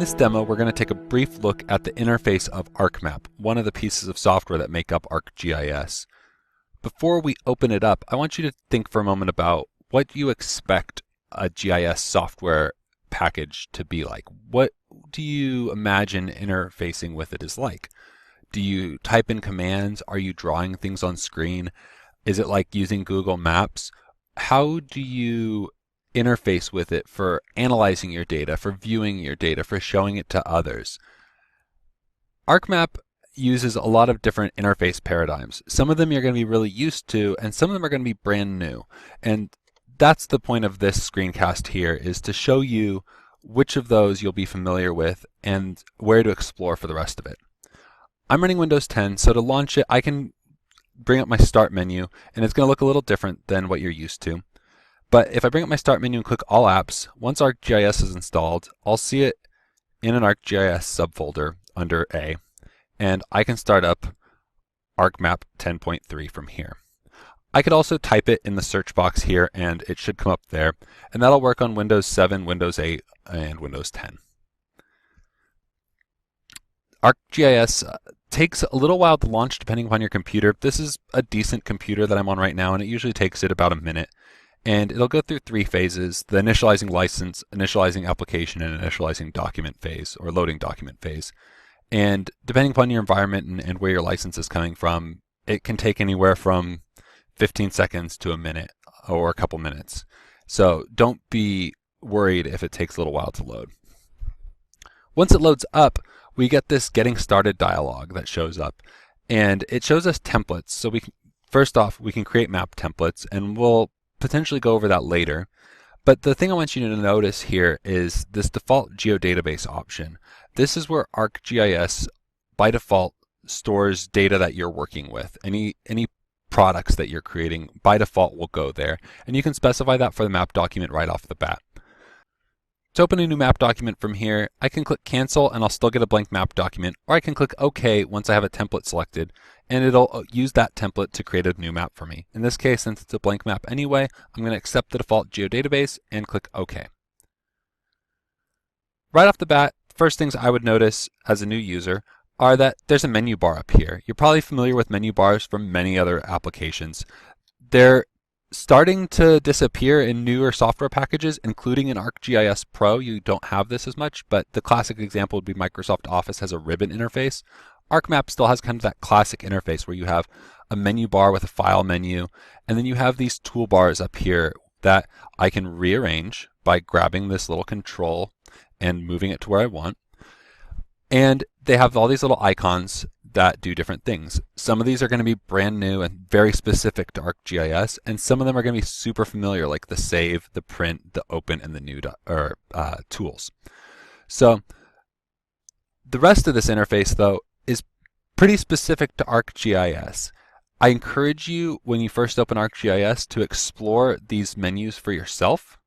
this demo, we're going to take a brief look at the interface of ArcMap, one of the pieces of software that make up ArcGIS. Before we open it up, I want you to think for a moment about what you expect a GIS software package to be like. What do you imagine interfacing with it is like? Do you type in commands? Are you drawing things on screen? Is it like using Google Maps? How do you interface with it for analyzing your data, for viewing your data, for showing it to others? ArcMap uses a lot of different interface paradigms. Some of them you're going to be really used to, and some of them are going to be brand new. And that's the point of this screencast here, is to show you which of those you'll be familiar with and where to explore for the rest of it. I'm running Windows 10, so to launch it, I can bring up my Start menu, and it's going to look a little different than what you're used to. But if I bring up my Start menu and click All Apps, once ArcGIS is installed, I'll see it in an ArcGIS subfolder under A, and I can start up ArcMap 10.3 from here. I could also type it in the search box here, and it should come up there, and that'll work on Windows 7, Windows 8, and Windows 10. ArcGIS takes a little while to launch depending upon your computer. This is a decent computer that I'm on right now, and it usually takes it about a minute. And it'll go through three phases: the initializing license, initializing application, and initializing document phase, or loading document phase. And depending upon your environment and where your license is coming from, it can take anywhere from 15 seconds to a minute or a couple minutes. So don't be worried if it takes a little while to load. Once it loads up, we get this getting started dialog that shows up, and it shows us templates. So first off, we can create map templates, and we'll potentially go over that later. But the thing I want you to notice here is this default geodatabase option. This is where ArcGIS by default stores data that you're working with. Any products that you're creating by default will go there, and you can specify that for the map document right off the bat. To open a new map document from here, I can click cancel and I'll still get a blank map document, or I can click OK once I have a template selected, and it'll use that template to create a new map for me. In this case, since it's a blank map anyway, I'm going to accept the default geodatabase and click OK. Right off the bat, first things I would notice as a new user are that there's a menu bar up here. You're probably familiar with menu bars from many other applications. They're starting to disappear in newer software packages, including in ArcGIS Pro. You don't have this as much, but the classic example would be Microsoft Office has a ribbon interface. ArcMap still has kind of that classic interface where you have a menu bar with a file menu, and then you have these toolbars up here that I can rearrange by grabbing this little control and moving it to where I want. And they have all these little icons that do different things. Some of these are going to be brand new and very specific to ArcGIS, and some of them are going to be super familiar, like the save, the print, the open, and the new tools. So the rest of this interface, though, is pretty specific to ArcGIS. I encourage you, when you first open ArcGIS, to explore these menus for yourself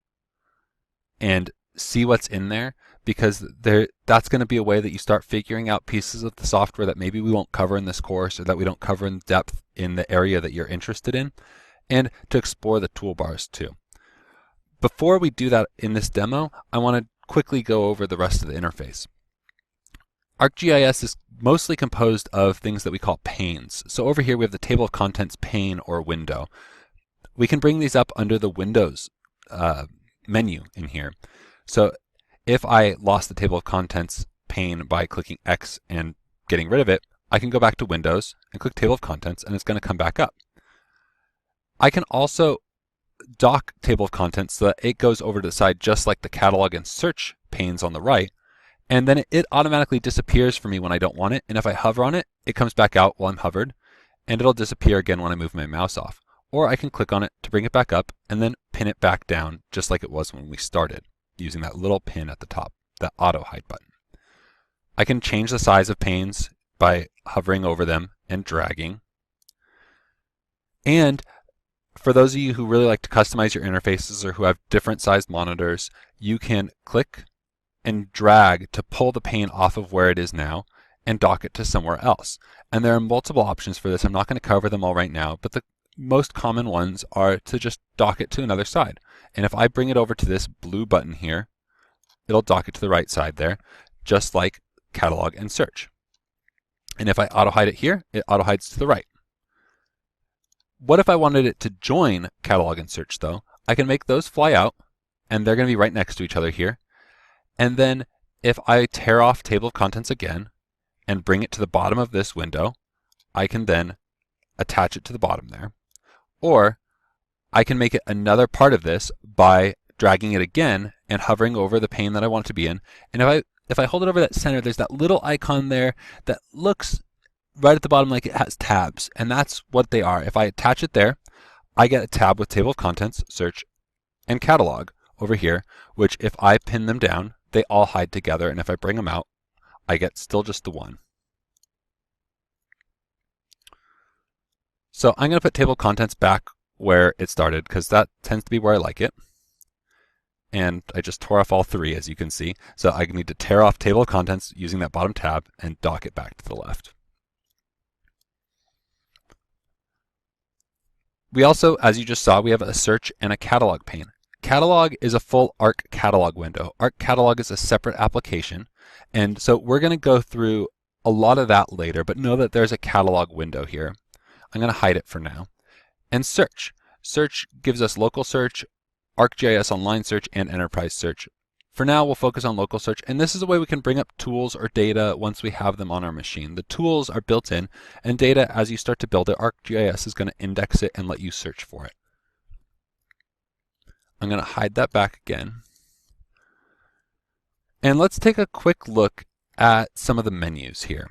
and see what's in there, because that's going to be a way that you start figuring out pieces of the software that maybe we won't cover in this course, or that we don't cover in depth in the area that you're interested in, and to explore the toolbars too. Before we do that in this demo, I want to quickly go over the rest of the interface. ArcGIS is mostly composed of things that we call panes. So over here we have the table of contents pane or window. We can bring these up under the Windows menu in here. So if I lost the table of contents pane by clicking X and getting rid of it, I can go back to Windows and click Table of Contents, and it's going to come back up. I can also dock Table of Contents so that it goes over to the side just like the Catalog and Search panes on the right, and then it automatically disappears for me when I don't want it, and if I hover on it, it comes back out while I'm hovered, and it'll disappear again when I move my mouse off. Or I can click on it to bring it back up and then pin it back down just like it was when we started, using that little pin at the top, that auto hide button. I can change the size of panes by hovering over them and dragging. And for those of you who really like to customize your interfaces or who have different sized monitors, you can click and drag to pull the pane off of where it is now and dock it to somewhere else. And there are multiple options for this. I'm not going to cover them all right now, but the most common ones are to just dock it to another side. And if I bring it over to this blue button here, it'll dock it to the right side there. just like catalog and search. And if I auto hide it here, it auto hides to the right. What if I wanted it to join catalog and search though? I can make those fly out, and they're going to be right next to each other here. And then if I tear off table of contents again and bring it to the bottom of this window, I can then attach it to the bottom there. Or I can make it another part of this by dragging it again and hovering over the pane that I want it to be in. And if I hold it over that center, there's that little icon there that looks right at the bottom like it has tabs, and that's what they are. If I attach it there, I get a tab with table of contents, search, and catalog over here, which if I pin them down, they all hide together, and if I bring them out, I get still just the one. So I'm going to put table of contents back where it started, because that tends to be where I like it. And I just tore off all three, as you can see. So I need to tear off table of contents using that bottom tab and dock it back to the left. We also, as you just saw, we have a search and a catalog pane. Catalog is a full Arc catalog window. Arc catalog is a separate application. And so we're going to go through a lot of that later, but know that there's a catalog window here. I'm going to hide it for now. And search. Search gives us local search, ArcGIS Online Search, and Enterprise Search. For now, we'll focus on local search, and this is a way we can bring up tools or data once we have them on our machine. The tools are built in, and data, as you start to build it, ArcGIS is going to index it and let you search for it. I'm going to hide that back again. And let's take a quick look at some of the menus here.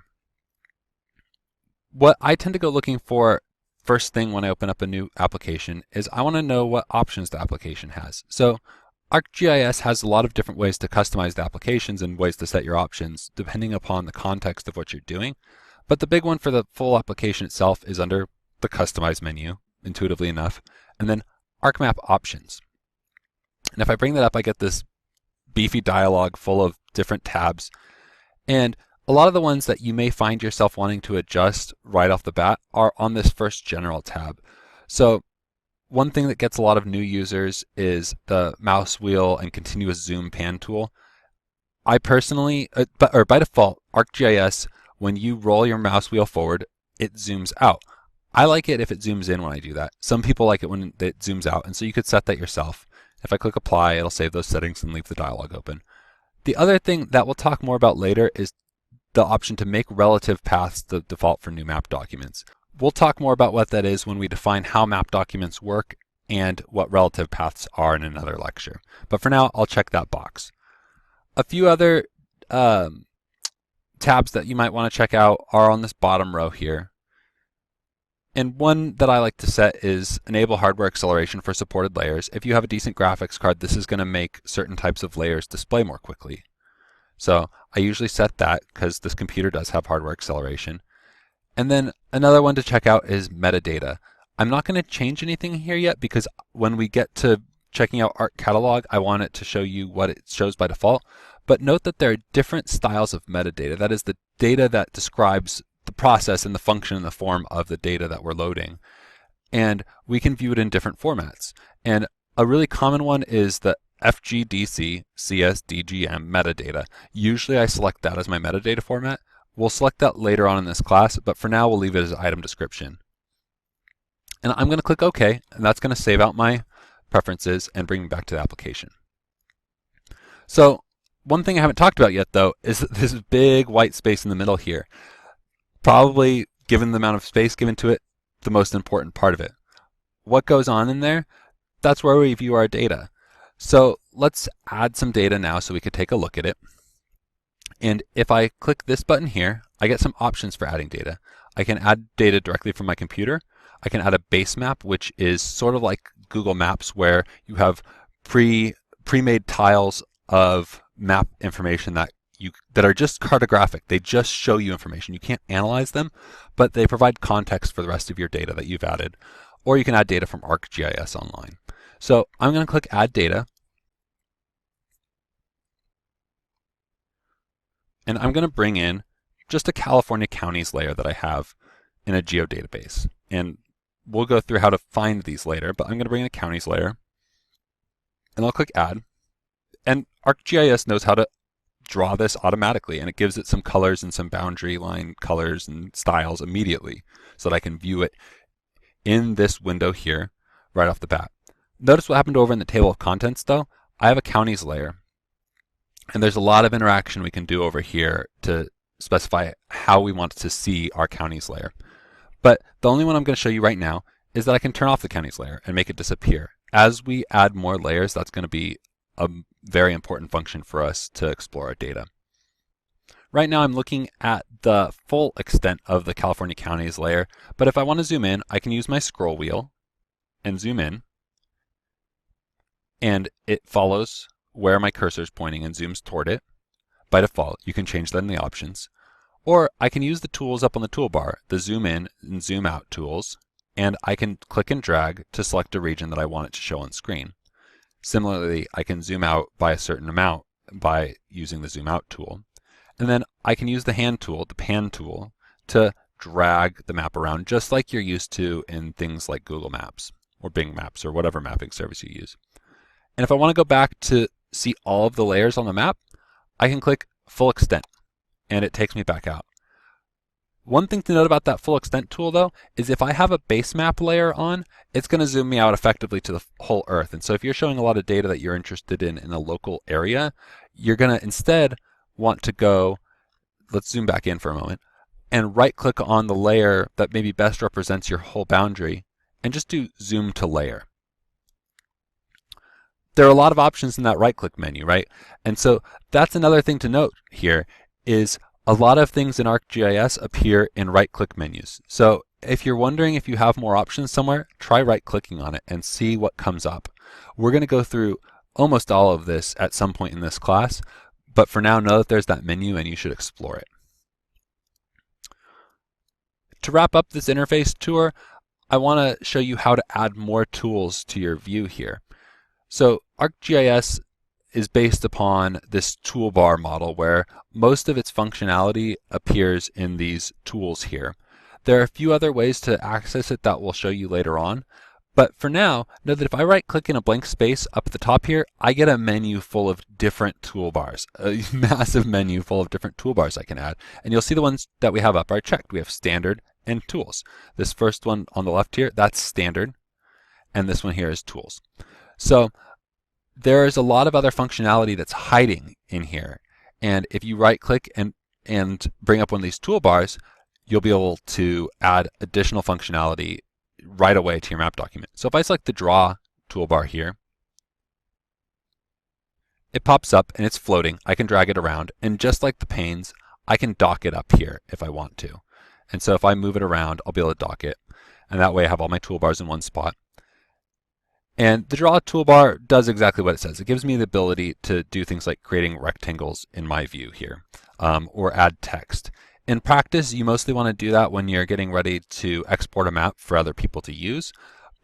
What I tend to go looking for first thing when I open up a new application is I want to know what options the application has. So ArcGIS has a lot of different ways to customize the applications and ways to set your options depending upon the context of what you're doing. But the big one for the full application itself is under the Customize menu, intuitively enough, and then ArcMap Options. And if I bring that up, I get this beefy dialog full of different tabs. And a lot of the ones that you may find yourself wanting to adjust right off the bat are on this first General tab. So one thing that gets a lot of new users is the mouse wheel and continuous zoom pan tool. I personally, by default, ArcGIS, when you roll your mouse wheel forward, it zooms out. I like it if it zooms in when I do that. Some people like it when it zooms out, and so you could set that yourself. If I click apply, it'll save those settings and leave the dialog open. The other thing that we'll talk more about later is the option to make relative paths the default for new map documents. We'll talk more about what that is when we define how map documents work and what relative paths are in another lecture. But for now, I'll check that box. A few other tabs that you might want to check out are on this bottom row here. And one that I like to set is enable hardware acceleration for supported layers. If you have a decent graphics card, this is going to make certain types of layers display more quickly. So I usually set that because this computer does have hardware acceleration. And then another one to check out is metadata. I'm not going to change anything here yet because when we get to checking out Arc Catalog, I want it to show you what it shows by default. But note that there are different styles of metadata. That is the data that describes the process and the function and the form of the data that we're loading. And we can view it in different formats. And a really common one is the FGDC CSDGM metadata. Usually I select that as my metadata format. We'll select that later on in this class, but for now we'll leave it as item description. And I'm going to click OK, and that's going to save out my preferences and bring me back to the application. So one thing I haven't talked about yet, though, is this big white space in the middle here. Probably, given the amount of space given to it, the most important part of it. What goes on in there? That's where we view our data. So let's add some data now so we could take a look at it. And if I click this button here, I get some options for adding data. I can add data directly from my computer. I can add a base map, which is sort of like Google Maps, where you have pre-made tiles of map information that are just cartographic. They just show you information. You can't analyze them, but they provide context for the rest of your data that you've added. Or you can add data from ArcGIS Online. So I'm going to click Add Data. And I'm going to bring in just a California counties layer that I have in a geodatabase. And we'll go through how to find these later, but I'm going to bring in a counties layer. And I'll click Add. And ArcGIS knows how to draw this automatically, and it gives it some colors and some boundary line colors and styles immediately so that I can view it in this window here right off the bat. Notice what happened over in the table of contents though. I have a counties layer, and there's a lot of interaction we can do over here to specify how we want to see our counties layer. But the only one I'm going to show you right now is that I can turn off the counties layer and make it disappear. As we add more layers, that's going to be a very important function for us to explore our data. Right now I'm looking at the full extent of the California counties layer, but if I want to zoom in, I can use my scroll wheel and zoom in, and it follows where my cursor is pointing and zooms toward it. By default, you can change that in the options. Or I can use the tools up on the toolbar, the zoom in and zoom out tools, and I can click and drag to select a region that I want it to show on screen. Similarly, I can zoom out by a certain amount by using the zoom out tool. And then I can use the hand tool, the pan tool, to drag the map around just like you're used to in things like Google Maps or Bing Maps or whatever mapping service you use. And if I want to go back to see all of the layers on the map, I can click full extent and it takes me back out. One thing to note about that full extent tool though is if I have a base map layer on, it's going to zoom me out effectively to the whole Earth. And so if you're showing a lot of data that you're interested in a local area, you're going to instead want to go, let's zoom back in for a moment, and right click on the layer that maybe best represents your whole boundary and just do zoom to layer. There are a lot of options in that right click menu, right? And so that's another thing to note here is a lot of things in ArcGIS appear in right click menus. So if you're wondering if you have more options somewhere, try right clicking on it and see what comes up. We're going to go through almost all of this at some point in this class, but for now, know that there's that menu and you should explore it. To wrap up this interface tour, I want to show you how to add more tools to your view here. So ArcGIS is based upon this toolbar model where most of its functionality appears in these tools here. There are a few other ways to access it that we'll show you later on. But for now, know that if I right click in a blank space up at the top here, I get a menu full of different toolbars, a massive menu full of different toolbars I can add. And you'll see the ones that we have up are checked. We have standard and tools. This first one on the left here, that's standard. And this one here is tools. So there is a lot of other functionality that's hiding in here. And if you right click and bring up one of these toolbars, you'll be able to add additional functionality right away to your map document. So if I select the draw toolbar here, it pops up and it's floating. I can drag it around, and just like the panes, I can dock it up here if I want to. And so if I move it around, I'll be able to dock it, and that way I have all my toolbars in one spot. And the draw toolbar does exactly what it says. It gives me the ability to do things like creating rectangles in my view here, or add text. In practice, you mostly want to do that when you're getting ready to export a map for other people to use,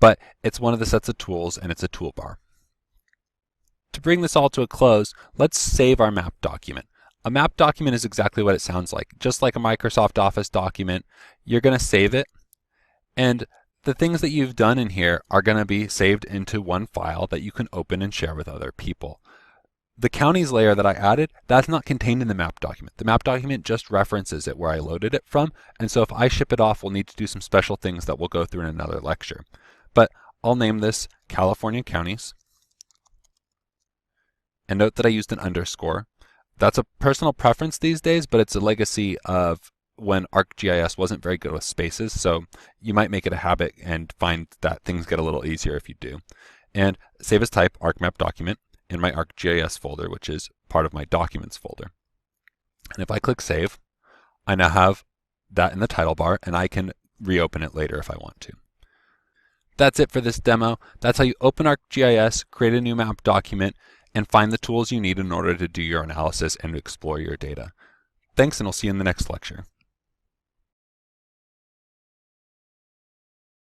but it's one of the sets of tools and it's a toolbar. To bring this all to a close, let's save our map document. A map document is exactly what it sounds like. Just like a Microsoft Office document, you're going to save it, and the things that you've done in here are going to be saved into one file that you can open and share with other people. The counties layer that I added, that's not contained in the map document. The map document just references it where I loaded it from, and so if I ship it off, we'll need to do some special things that we'll go through in another lecture. But I'll name this California Counties, and note that I used an underscore. That's a personal preference these days, but it's a legacy of when ArcGIS wasn't very good with spaces, so you might make it a habit and find that things get a little easier if you do. And save as type ArcMap document in my ArcGIS folder, which is part of my Documents folder. And if I click Save, I now have that in the title bar, and I can reopen it later if I want to. That's it for this demo. That's how you open ArcGIS, create a new map document, and find the tools you need in order to do your analysis and explore your data. Thanks, and I'll see you in the next lecture.